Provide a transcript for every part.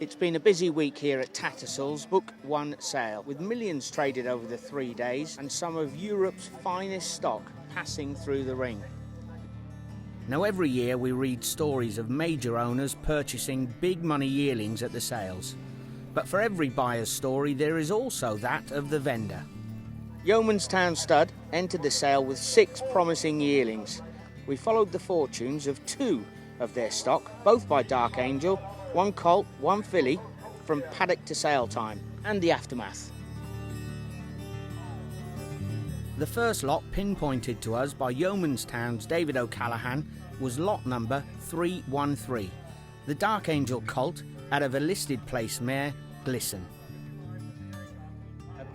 It's been a busy week here at Tattersalls Book Sale, with millions traded over the 3 days and some of Europe's finest stock passing through the ring. Now every year we read stories of major owners purchasing big money yearlings at the sales. But for every buyer's story there is also that of the vendor. Yeomanstown Stud entered the sale with 6 promising yearlings. We followed the fortunes of 2 of their stock, both by Dark Angel, 1 colt, 1 filly, from paddock to sale time, and the aftermath. The first lot pinpointed to us by Yeomanstown's David O'Callaghan was lot number 313, the Dark Angel colt out of a listed place mare, Glisten.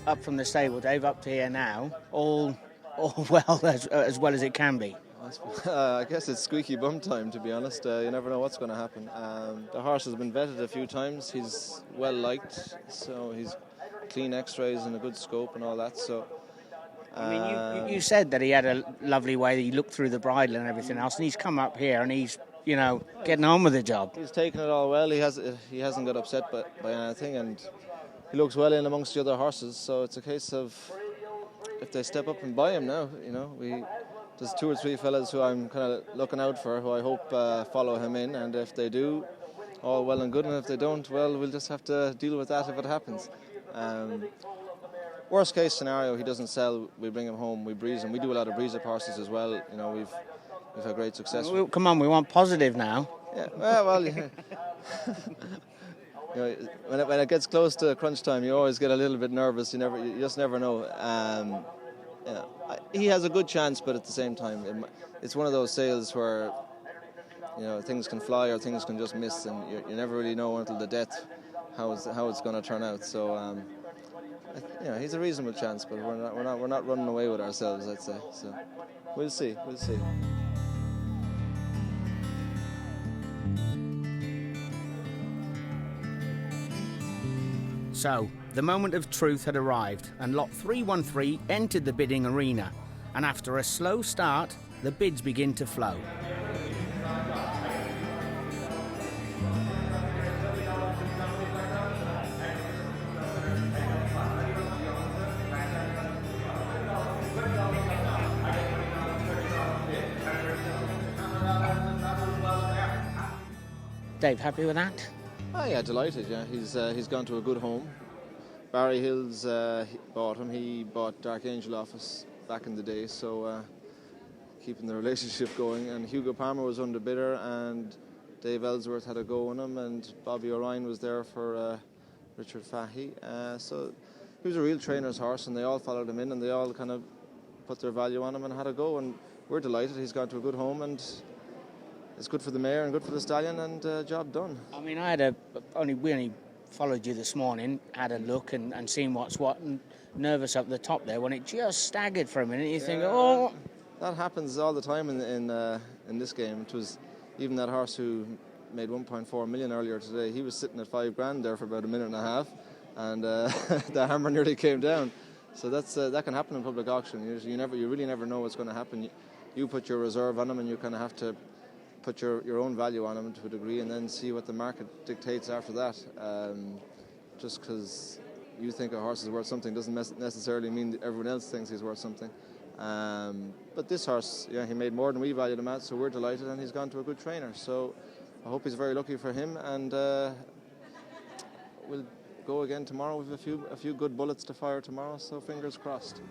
Up from the stable, Dave, up to here now, all well as well as it can be. I guess it's squeaky bum time, to be honest. You never know what's going to happen. The horse has been vetted a few times. He's well liked, so he's clean x-rays and a good scope and all that. So, I mean, you said that he had a lovely way that he looked through the bridle and everything else, and he's come up here and he's, getting on with the job. He's taken it all well. He hasn't got upset by anything, and he looks well in amongst the other horses. So it's a case of if they step up and buy him now, there's 2 or 3 fellas who I'm kind of looking out for, who I hope follow him in, and if they do, all well and good, and if they don't, well, we'll just have to deal with that if it happens. Worst case scenario, he doesn't sell, we bring him home, we breeze him. We do a lot of breeze up horses as well. We've had great success. Come on, we want positive now. Yeah, well, when it gets close to crunch time, you always get a little bit nervous. You just never know. He has a good chance, but at the same time, it's one of those sales where things can fly or things can just miss, and you never really know until the death how it's going to turn out. So he's a reasonable chance, but we're not running away with ourselves, I'd say. So we'll see. So, the moment of truth had arrived, and lot 313 entered the bidding arena, and after a slow start, the bids begin to flow. Dave, happy with that? Oh yeah, delighted. Yeah, he's gone to a good home. Barry Hills bought him. He bought Dark Angel off us back in the day, so keeping the relationship going. And Hugo Palmer was under bidder, and Dave Ellsworth had a go on him, and Bobby O'Ryan was there for Richard Fahey. So he was a real trainer's horse, and they all followed him in, and they all kind of put their value on him and had a go. And we're delighted. He's gone to a good home, and it's good for the mare and good for the stallion, and job done. I mean, we only followed you this morning, had a look and seen what's what, and nervous up the top there when it just staggered for a minute. You think, oh, that happens all the time in this game. It was even that horse who made 1.4 million earlier today. He was sitting at $5,000 there for about a minute and a half, and the hammer nearly came down. So that can happen in public auction. You really never know what's going to happen. You put your reserve on them, and you kind of have to put your own value on them to a degree, and then see what the market dictates after that. Just because you think a horse is worth something doesn't necessarily mean that everyone else thinks he's worth something. But this horse, he made more than we valued him at, so we're delighted, and he's gone to a good trainer. So I hope he's very lucky for him, and we'll go again tomorrow. We've a few good bullets to fire tomorrow, so fingers crossed.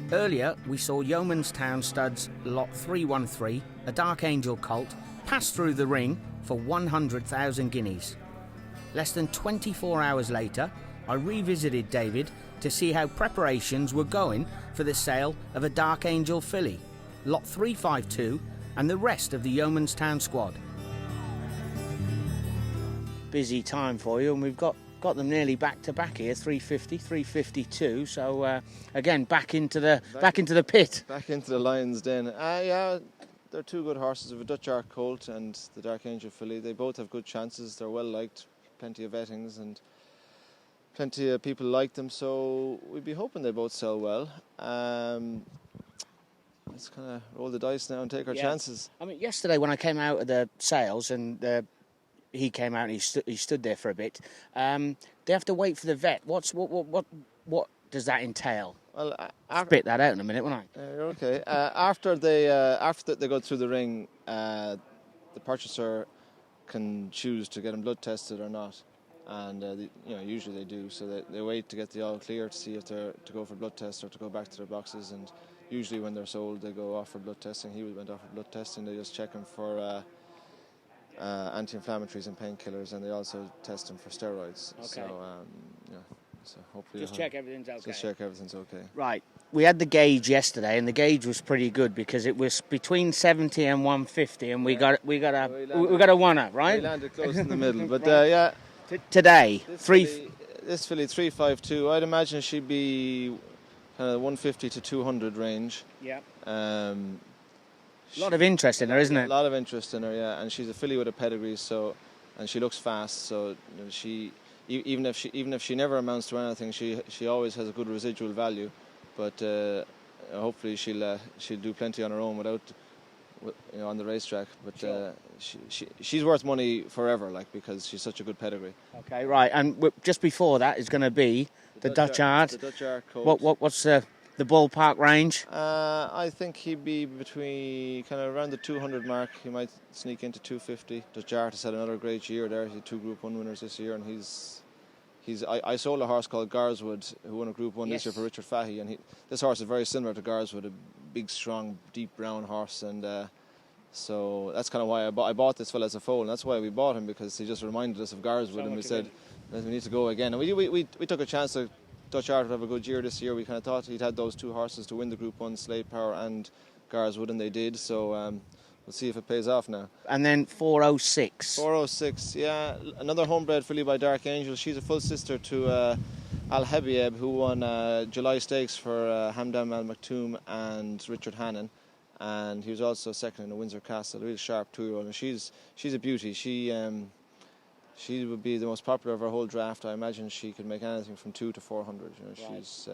Earlier, we saw Yeomanstown Stud's lot 313, a Dark Angel colt, pass through the ring for 100,000 guineas. Less than 24 hours later, I revisited David to see how preparations were going for the sale of a Dark Angel filly, lot 352, and the rest of the Yeomanstown squad. Busy time for you, and we've got them nearly back to back here, 350, 352. So again, back into the pit, back into the lion's den. They're 2 good horses. We have a Dutch Ark colt and the Dark Angel filly. They both have good chances. They're well liked, plenty of vettings, and plenty of people like them. So we'd be hoping they both sell well. let's kind of roll the dice now and take our chances. I mean, yesterday when I came out of the sales and he came out and he stood there for a bit, they have to wait for the vet. What does that entail? Well, spit that out in a minute, won't I? You're okay. After they go through the ring, the purchaser can choose to get them blood tested or not, and usually they do. So they wait to get the all clear to see if they're to go for blood test or to go back to their boxes. And usually when they're sold, they go off for blood testing. He went off for blood testing. They just check him for anti-inflammatories and painkillers, and they also test him for steroids. Okay. So hopefully just check everything's okay. Just check everything's okay. Right. We had the gauge yesterday, and the gauge was pretty good because it was between 70 and 150, and we got a one-up, right? We landed close in the middle, but right. Today, this filly 352. I'd imagine she'd be kind of 150 to 200 range. Yeah. A lot of interest in her, isn't it? A lot of interest in her, yeah. And she's a filly with a pedigree, and she looks fast. So she, even if she never amounts to anything, she always has a good residual value. But hopefully she'll do plenty on her own without, on the racetrack. But sure. She's worth money forever, because she's such a good pedigree. Okay, right. And just before that is going to be the Dutch Art. The Dutch Art colt. What's the ballpark range? I think he'd be between kind of around the 200 mark. He might sneak into 250. Dutch Art has had another great year there. He had 2 Group 1 winners this year, and I sold a horse called Garswood who won a Group 1 this year for Richard Fahey, and this horse is very similar to Garswood, a big, strong, deep brown horse, and so that's kind of why I bought this fella as a foal, and that's why we bought him, because he just reminded us of Garswood, and we said we need to go again, and we took a chance to Dutch Art would have a good year this year. We kind of thought he'd had those 2 horses to win the Group 1, Slade Power and Garswood, and they did, so we'll see if it pays off now. And then 406. 406, yeah. Another homebred filly by Dark Angel. She's a full sister to Al Habieb, who won July Stakes for Hamdam Al Maktoum and Richard Hannon. And he was also second in the Windsor Castle, a real sharp 2-year-old. And she's a beauty. She would be the most popular of our whole draft. I imagine she could make anything from 2 to 400. Right. She's,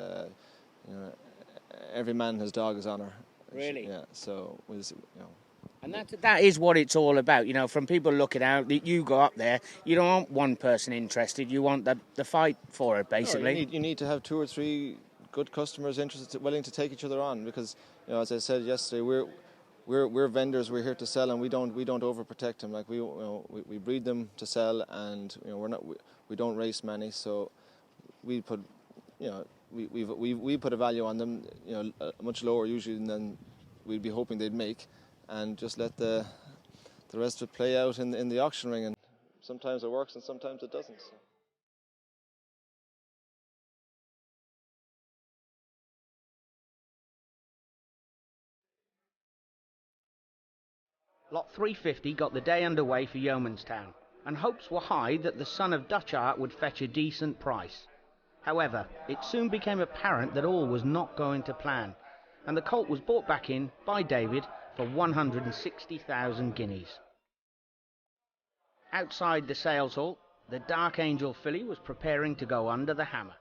every man and his dog is on her. Really? Yeah. So we'll see, And that is what it's all about. From people looking out, you go up there, you don't want one person interested, you want the fight for it, basically. No, you need to have 2 or 3 good customers interested, willing to take each other on, because as I said yesterday, we're vendors. We're here to sell, and we don't overprotect them. Like we breed them to sell, and we don't race many, so we put we put a value on them, much lower usually than we'd be hoping they'd make, and just let the rest of it play out in the auction ring, and sometimes it works and sometimes it doesn't. So. Lot 350 got the day underway for Yeomanstown, and hopes were high that the son of Dutch Art would fetch a decent price. However, it soon became apparent that all was not going to plan, and the colt was bought back in by David for 160,000 guineas. Outside the sales hall, the Dark Angel filly was preparing to go under the hammer.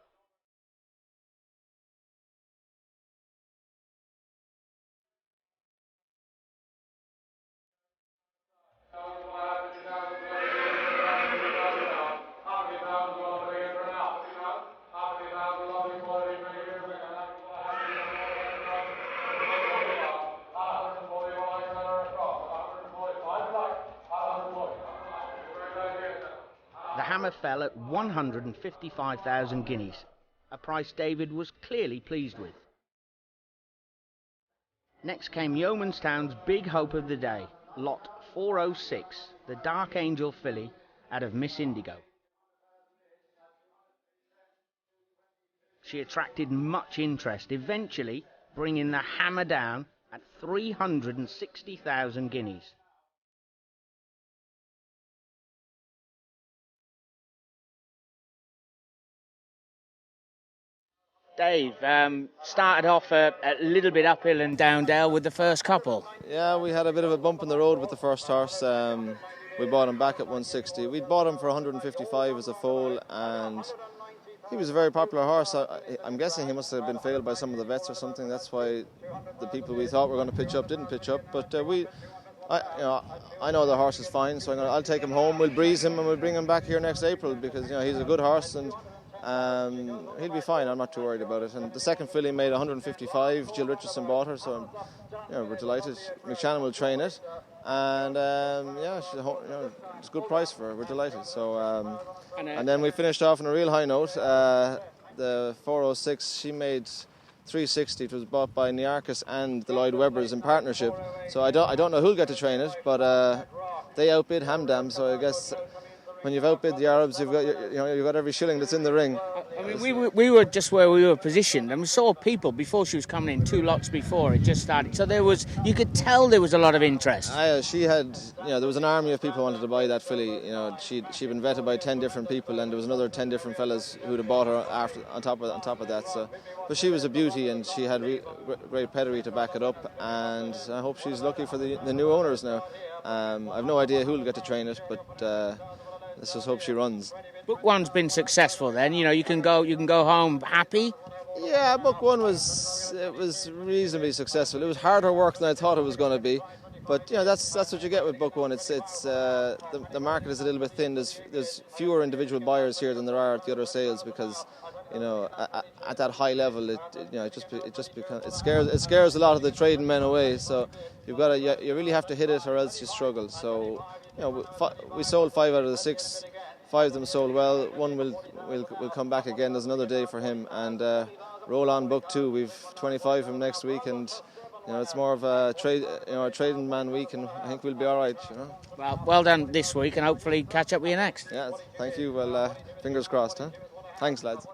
The hammer fell at 155,000 guineas, a price David was clearly pleased with. Next came Yeomanstown's big hope of the day, lot 406, the Dark Angel filly out of Miss Indigo. She attracted much interest, eventually bringing the hammer down at 360,000 guineas. Dave, started off a little bit uphill and down dale with the first couple. Yeah, we had a bit of a bump in the road with the first horse. We bought him back at 160. We'd bought him for 155 as a foal, and He was a very popular horse. I'm guessing he must have been failed by some of the vets or something. That's why the people we thought were going to pitch up didn't pitch up. But I know the horse is fine, so I'll take him home. We'll breeze him and we'll bring him back here next April because he's a good horse and he'll be fine. I'm not too worried about it. And the second filly made 155. Jill Richardson bought her, so we're delighted. McShannon will train it, and it's a good price for her. We're delighted. So and then we finished off on a real high note. The 406, she made 360. It was bought by Niarchus and the Lloyd Webbers in partnership. So I don't know who'll get to train it, but they outbid Hamdam. So I guess when you've outbid the Arabs, you've got every shilling that's in the ring. I mean, we were just where we were positioned, and we saw people before she was coming in, 2 lots before it just started. So you could tell there was a lot of interest. She had, there was an army of people who wanted to buy that filly. She'd been vetted by 10 different people, and there was another 10 different fellas who'd have bought her on top of that. So, but she was a beauty, and she had great pedigree to back it up. And I hope she's lucky for the new owners now. I've no idea who'll get to train it, but let's just hope she runs. Book 1's been successful then. You can go home happy. Yeah, Book 1 was reasonably successful. It was harder work than I thought it was going to be, but that's what you get with Book 1. It's the market is a little bit thin. There's fewer individual buyers here than there are at the other sales because at that high level it scares a lot of the trading men away. So you really have to hit it or else you struggle. So we sold 5 out of the 6. 5 of them sold well. One will come back again. There's another day for him, and roll on Book 2. We've 25 of them next week, and it's more of a trading man week, and I think we'll be all right. Well done this week, and hopefully catch up with you next. Yeah, thank you. Well, fingers crossed. Thanks, lads.